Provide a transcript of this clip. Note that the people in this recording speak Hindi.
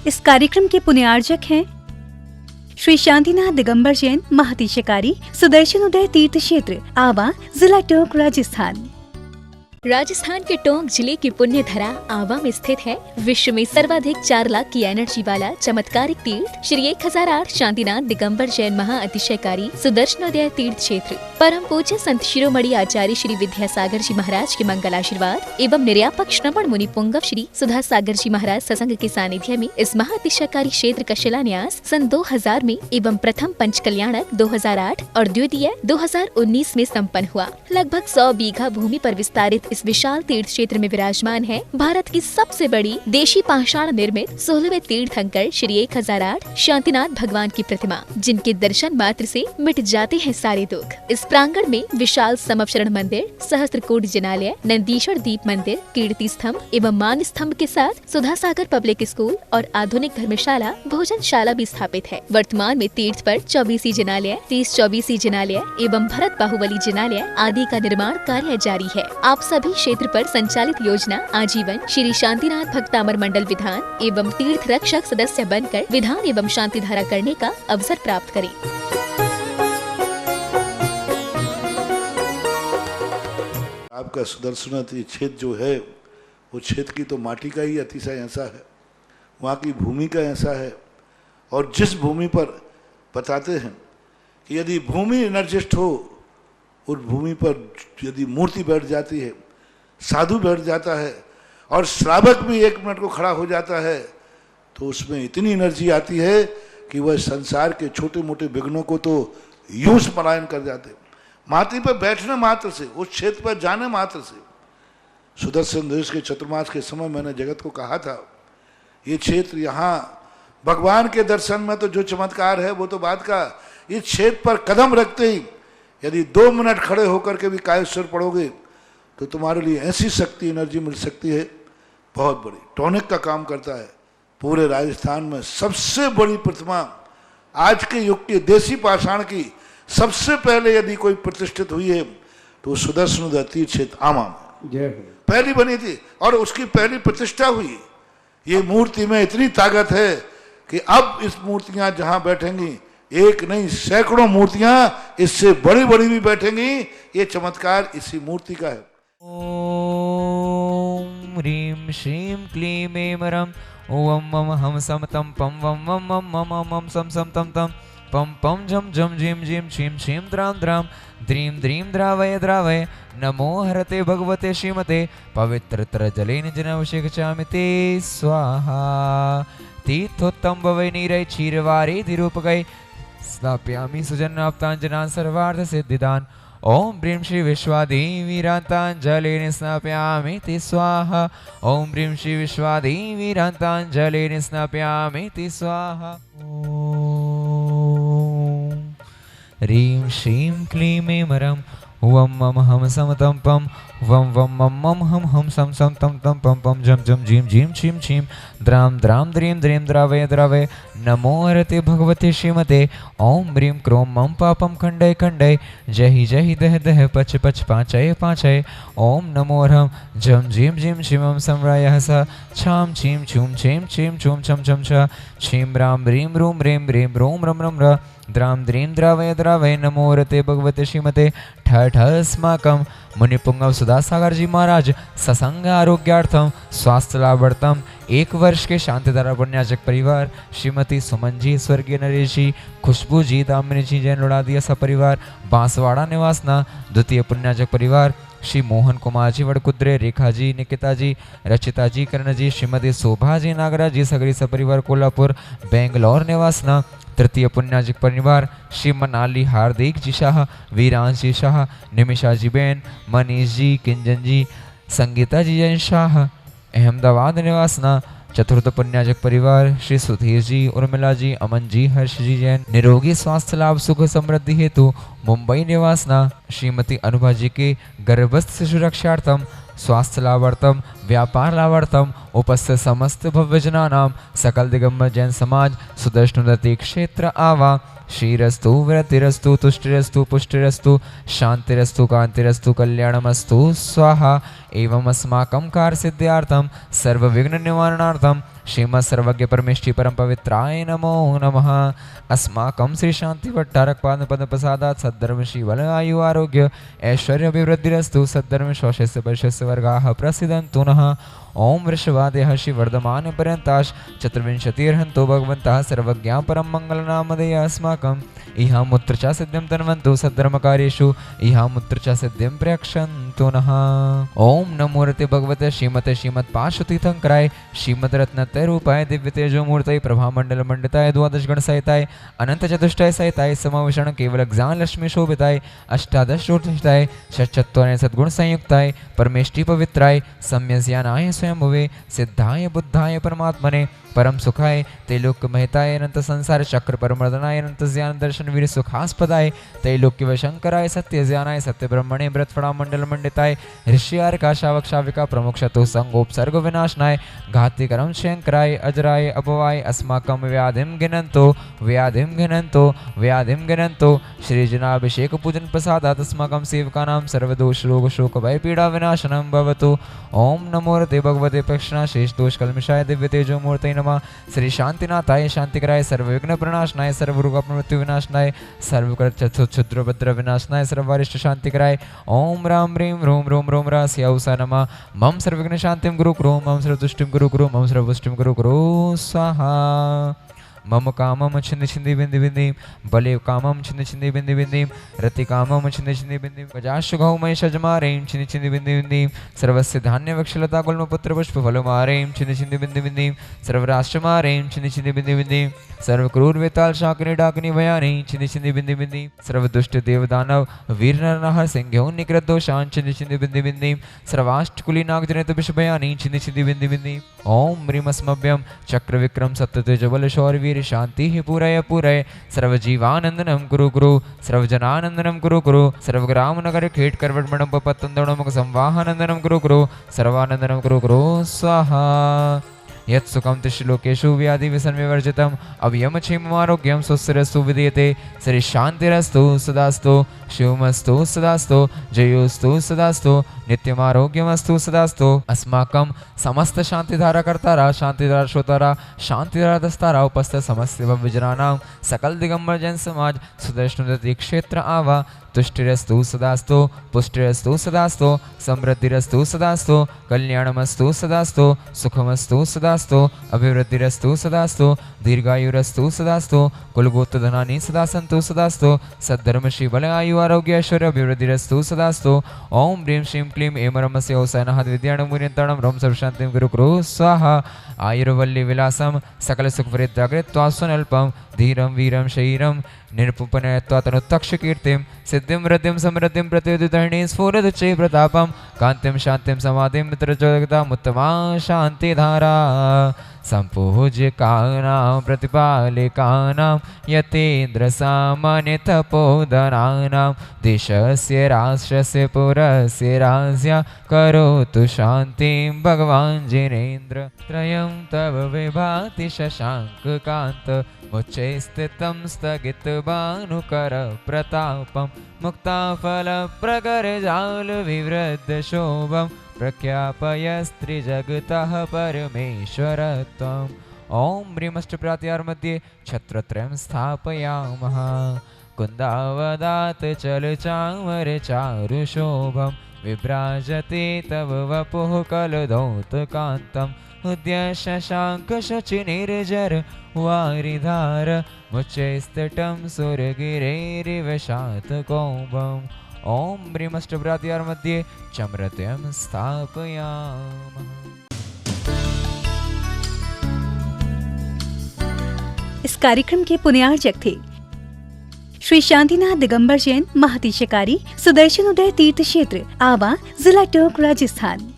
इस कार्यक्रम के पुण्यार्जक हैं श्री शांतिनाथ दिगंबर जैन महातिशकारी सुदर्शन उदय तीर्थ क्षेत्र आवा, जिला टोंक, राजस्थान। राजस्थान के टोंक जिले की पुण्य धरा आवा में स्थित है विश्व में सर्वाधिक 4 लाख की एनर्जी वाला चमत्कारिक तीर्थ श्री 1008 शांतिनाथ दिगंबर जैन महाअतिशयकारी सुदर्शनोदय तीर्थ क्षेत्र। परम पूज्य संत शिरोमणि आचार्य श्री विद्यासागर जी महाराज के मंगल आशीर्वाद एवं निर्यापक श्रवण मुनि पुंगव श्री सुधा सागर जी महाराज सत्संग के सानिध्य में इस महाअतिशयकारी क्षेत्र का शिलान्यास सन 2000 में एवं प्रथम पंच कल्याणक 2008 और द्वितीय 2019 में संपन्न हुआ। लगभग 100 बीघा भूमि पर विस्तारित इस विशाल तीर्थ क्षेत्र में विराजमान है भारत की सबसे बड़ी देशी पाषाण निर्मित 16वें तीर्थंकर श्री 1008 शांतिनाथ भगवान की प्रतिमा, जिनके दर्शन मात्र से मिट जाते हैं सारे दुख। इस प्रांगण में विशाल समवशरण मंदिर, सहस्त्रकूट जिनालय, नंदीश्वर दीप मंदिर, कीर्ति स्तंभ एवं मान स्तंभ के साथ सुधा सागर पब्लिक स्कूल और आधुनिक धर्मशाला, भोजनशाला भी स्थापित है। वर्तमान में तीर्थ पर 24 जिनालय, 30-24 जिनालय एवं भरत बाहुबली जिनालय आदि का निर्माण कार्य जारी है। आप सभी क्षेत्र पर संचालित योजना आजीवन श्री शांतिनाथ भक्तामर मंडल विधान एवं तीर्थ रक्षक सदस्य बनकर विधान एवं शांति धारा करने का अवसर प्राप्त करें। आपका सुदर्शन क्षेत्र जो है वो क्षेत्र की तो माटी का ही अतिशय ऐसा है, वहाँ की भूमि का ऐसा है। और जिस भूमि पर बताते हैं कि यदि भूमि एनर्जिस्ट हो, उस भूमि पर यदि मूर्ति बैठ जाती है, साधु बैठ जाता है और श्रावक भी 1 मिनट को खड़ा हो जाता है, तो उसमें इतनी एनर्जी आती है कि वह संसार के छोटे मोटे विघ्नों को तो यूं पलायन कर जाते। माटी पर बैठने मात्र से, उस क्षेत्र पर जाने मात्र से, सुदर्शन देश के चतुर्मास के समय मैंने जगत को कहा था, ये क्षेत्र यहाँ भगवान के दर्शन में तो जो चमत्कार है वो तो बात का, इस क्षेत्र पर कदम रखते ही यदि 2 मिनट खड़े होकर के भी कायेश्वर पढ़ोगे तो तुम्हारे लिए ऐसी शक्ति एनर्जी मिल सकती है, बहुत बड़ी। टॉनिक का काम करता है। पूरे राजस्थान में सबसे बड़ी प्रतिमा आज के युग की देसी पाषाण की सबसे पहले यदि कोई प्रतिष्ठित हुई है तो सुदर्शन तीर्थ क्षेत्र आमा में पहली बनी थी और उसकी पहली प्रतिष्ठा हुई। ये मूर्ति में इतनी ताकत है कि अब इस मूर्तियां जहां बैठेंगी, एक नहीं सैकड़ों मूर्तियां इससे बड़ी बड़ी भी बैठेंगी। ये चमत्कार इसी मूर्ति का है। ओम ह्रीं श्रीं क्लीं ऐं रं ओम मम हम सम तम पम वम मम मम मम मम सम सम तम तम पम पम झम झम झीम झीम छीम छीम द्राम द्राम द्रीम द्रीम द्रावय द्रावय नमो हरते भगवते श्रीमते पवित्रतर जलेन जनवशिक्षामि ते स्वाहा। तीर्थोत्तम भवै नीरै क्षीरवारे धीरूपकै स्थापयामि सुजनाप्ताञ्जनान् सर्वार्थ सिद्धिदान्। ओम ह्रीं श्री विश्वादेवीरान्ताञ्जलेन स्नापयामि ते स्वाहा। ओम ह्रीं श्री विश्वादेवीरान्ताञ्जलेन स्नापयामि ते स्वाहा। ओम ह्रीं श्रीं क्लीं ऐं रं वम मम हम सम तम पम वम वम मम मम हम सम सम तम तम पम पम झम झम झीम झीम छीम छीम द्राम द्राम द्रीम द्रीम द्रावय द्रावय नमो हरते भगवते श्रीमते ओम ह्रीं क्रोम मम पापम खंडय खंडय जहि दह दह पच पच पाचय पाचय। ओम नमो रम झम झीम झीम शिवम समरायः स छाम छीम छूम छीम छीम छूम छम छम छ छीम राम ह्रीं रूम ह्रीं ह्रीं रोम रम रम र द्राम द्रीं द्रावय द्रावय नमो रते भगवते श्रीमते ठ अस्माकं मुनिपुंगव सुधा सागर जी महाराज सत्संग आरोग्यार्थम स्वास्थ्य लाभार्थम 1 वर्ष के शांतिधारा पुण्याजक परिवार श्रीमती सुमन जी, स्वर्गीय नरेश जी, खुशबू जी, दामिनी जी जैन लोड़ादिया सपरिवार बांसवाड़ा निवासना द्वितीय पुण्याजक परिवार श्री मोहन कुमार जी वड़कुद्रे, रेखा जी, निकिता जी, रचिता जी, कर्ण जी, श्रीमती शोभा जी नागराज जी सगरी सपरिवार कोल्हापुर बेंगलोर निवासना तृतीय पुण्याजक परिवार श्री मनाली हार्दिक जी शाह, वीरांश जी शाह, निमिषा जी बेन, मनीष जी, किंजन जी, संगीता जी जैन शाह अहमदाबाद निवासना। चतुर्थ पुण्याजक परिवार श्री सुधीर जी, उर्मिला जी, अमन जी, हर्ष जी जैन निरोगी स्वास्थ्य लाभ सुख समृद्धि हेतु मुंबई निवासना। श्रीमती अनुभा जी के गर्भस्थ शिशु रक्षार्थम स्वास्थ्य लाभार्थम व्यापार लाभार्थम उपस्थित समस्त भव्यजनानां सकल दिगंबर जैन समाज सुदर्शनोदति क्षेत्र आवा श्रीरस्तु वृद्धिरस्तु तुष्टिरस्तु पुष्टिरस्तु शांतिरस्तु कांतिरस्तु कल्याणमस्तु स्वाहा एवं अस्माकं कार्य सिद्ध्यार्थं सर्व विघ्न निवारणार्थं श्रीमत् सर्वज्ञ परमेष्टि परम पवित्राय नमो नमः। अस्माकं श्री शांति भट्टारक पाद पद प्रसादात् सद्धर्म श्री बल आयु आरोग्य ऐश्वर्य अभिवृद्धिरस्तु सद्धर्म शोषस्य वर्षस्य वर्गाः प्रसिद्धन्तु नः। ओम वृषभादेः श्री वर्धमान पर्यन्ताश् चतुर्विंशतिर्हन्तो भगवन्तः सर्वज्ञा परम मंगलनामधेय अस्माकं इहां मुत्र च सिद्धिं तन्वन्तु सद्धर्मकार्येषु इहां मुत्र च सिद्धिं प्रयक्षन्तु नः। ओम नमो रते भगवते श्रीमते श्रीमत्पार्श्वतीर्थंकराय श्रीमद् रत्नत्रय रूपाय दिव्य तेजो मूर्तये प्रभामंडल मंडिताय द्वादश गण सहिताय अनंत चतुष्टय सहिताय समावेशण केवल ज्ञान लक्ष्मी शोभिताय अष्टादश ज्योतिषाय षट्चत्वारि सद्गुण संयुक्ताय परमेष्टि पवित्राय सम्यज्ञानाय स्वयंभुवे सिद्धाय बुद्धाय परमात्मने परम सुखाय तैलोक्य महताय अनंत संसार चक्र परमर्दनाय अनंत ज्ञान दर्शन वीर सुखास्पदाय तैलोक्य वशंकराय सत्य ज्ञानाय सत्य ब्रह्मणे व्रतफड़ा मंडल मंडिताय ऋषियार काशावक शाविका प्रमुख शतु संगोपसर्ग विनाशनाय घाति करम शंकराय अजराय अपवाय अस्माकं व्याधिम गिनंतो श्री जनाभिषेक पूजन प्रसादात् अस्माकं सेवकानां सर्वदोष रोग शोक भय पीड़ा विनाशनं भवतु। ओम नमो रते भगवते प्रक्षणा शेष दोष कल्मषाय दिव्य तेजो मूर्तये नमः। श्री शांतिनाथाय शांतिकराय सर्वविघ्न प्रणाशनाय सर्वरोग मृत्यु विनाशनाय सर्वकृत क्षुद्र भद्र विनाशनाय सर्वरिष्ट शांतिकराय ओम राम ह्रीं रोम रोम रोम रास्याउसा नमः। मम सर्वविघ्न शांतिं गुरु कुरु मम सर्वतुष्टिं गुरु कुरु मम सर्वपुष्टिं गुरु कुरु स्वाहा। मम कामम छिन्द छिन्दी बिंदी बिंदी बले कामम छिन्द छिन्दी बिंदी बिंदी रति कामम छिन्द छिन्दी बिंदी गजाशुघौ महिषजमारें छिन्द छिन्दी बिंदी बिंदी सर्वस्य धान्य वक्षलता गुल्म पुत्र पुष्प फलमारें छिन्द छिन्दी बिंदी बिंदी सर्वराष्ट्रमारें छिन्द छिन्दी बिंदी बिंदी सर्व क्रूर वेताल शाकिनी डाकिनी भयानी छिन्द छिन्दी बिंदी बिंदी सर्व दुष्ट देव दानव वीर नरनाह सिंह निकृत दोषान छिन्द छिन्दी बिंदी बिंदी सर्वाष्टकुली नागजनित विष भयानी छिन्द छिन्दी बिंदी बिंदी ओम ह्रीमस्मभ्यं चक्र विक्रम सत्य तेज बल शौर्य वीर शांति ही पूरय सर्वजीवानंदनम गुरु गुरु सर्वजनानंदनम गुरु गुरु सर्वग्राम नगर खेट करवट मंडप पत्तंदणम संवाहानंदनम गुरु गुरु सर्वानंदनम गुरु गुरु स्वाहा। यत् सुखं त्रिश्लोकेषु व्याधि विसन विवर्जितम् अव्ययं क्षेममारोग्यं स्वस्तिरस्तु विधीयते श्री शांतिरस्तु सदास्तु शिवमस्तु सदास्तु जयोस्तु सदास्तु नित्यमारोग्यमस्तु सदास्तु। अस्माकं समस्त शांतिधारा कर्तारा शांतिधारा श्रोतारा शांतिधारा दस्तारा उपस्थित समस्त भव्यजनानां सकल दिगंबर जैन समाज सुदर्शनोदति क्षेत्र आवा तुष्टिरस्तु सदास्तु पुष्टिरस्तु सदास्तु समृद्धिरस्तु सदास्तु कल्याणमस्तु सदास्तु सुखमस्तु सदास्तु अभिवृद्धिरस्तु सदास्तु दीर्घायुरस्तु सदास्तु कुलगोत्र धनानि सदा सन्तु सदास्तु सद्धर्म श्री बल आयु आरोग्य ऐश्वर्य अभिवृद्धिरस्तु सदास्तु। ओम ह्रीं श्रीं क्लीं ऐं रमस्य औसनः विद्याणं मुनियन्ताणं रोम सर्वशान्तिं गुरु कुरु स्वाहा। आयुर्वल्ली विलासं सकल सुखवृद्धाकृत्वा स्वनल्पं धीरं वीरं शरीरं निरपुपनयत्वा तनुत्तक्ष कीर्तिं सिद्धिं वृद्धिं समृद्धिं प्रत्युदितरणीं स्फुरदुच्चै प्रतापं कान्तिं शान्तिं समाधिं मित्रजगतामुत्तमा शान्तिधारा सम्पूज्यकानां प्रतिपालिकानां यतीन्द्र सामान्य तपोधनानां देशस्य राष्ट्रस्य पुरस्य राज्ञा करोतु शान्तिं भगवान् जिनेन्द्र त्रयं तव विभाति शशाङ्ककान्त मुच्चै स्थितं स्थगितभानुकर प्रतापं मुक्ताफलप्रगरजालविवृद्धशोभं प्रख्यापयस्त्रिजगतः परमेश्वरत्वम्। ओम ह्रीमष्टप्रात्यार मध्ये छत्रत्रयं स्थापयामः कुन्दावदात् चलचामर चारुशोभं विभ्राजते तव वपुः कलदौतकान्तम् उद्यशशाङ्कशचिनिर्जर वारिधार मुच्चैस्तटं सुरगिरेरिव शातकौभम्। ओम ह्रीमष्टप्रात्यार मध्ये चम्रत्यं स्थापयामः। इस कार्यक्रम के पुण्यार्चक थे श्री शांतिनाथ दिगंबर जैन महातिशकारी सुदर्शन उदय तीर्थ क्षेत्र आवा जिला टोंक राजस्थान।